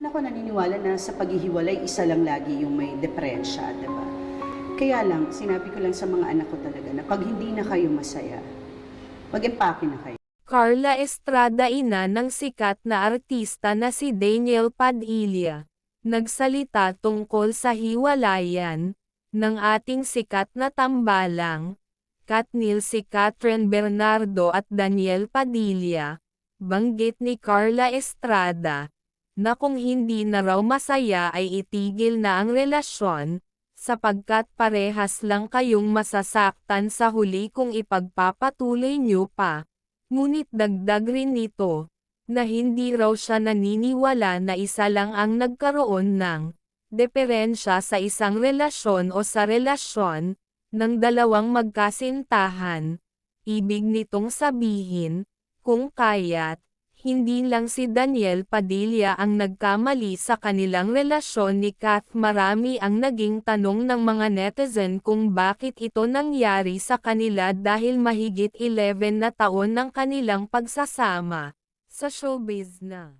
Ako naniniwala na sa paghihiwalay, isa lang lagi yung may diferensya, 'di ba? Kaya lang, sinabi ko lang sa mga anak ko talaga na 'pag hindi na kayo masaya, mag-empake na kayo. Carla Estrada, ina ng sikat na artista na si Daniel Padilla, nagsalita tungkol sa hiwalayan ng ating sikat na tambalang, Katnil si Catherine Bernardo at Daniel Padilla. Banggit ni Carla Estrada na kung hindi na raw masaya ay itigil na ang relasyon, sapagkat parehas lang kayong masasaktan sa huli kung ipagpapatuloy niyo pa. Ngunit dagdag rin nito, na hindi raw siya naniniwala na isa lang ang nagkaroon ng diferensya sa isang relasyon o sa relasyon ng dalawang magkasintahan. Ibig nitong sabihin, kung kaya't, hindi lang si Daniel Padilla ang nagkamali sa kanilang relasyon ni Kath. Marami ang naging tanong ng mga netizen kung bakit ito nangyari sa kanila dahil mahigit 11 na taon ng kanilang pagsasama sa showbiz na.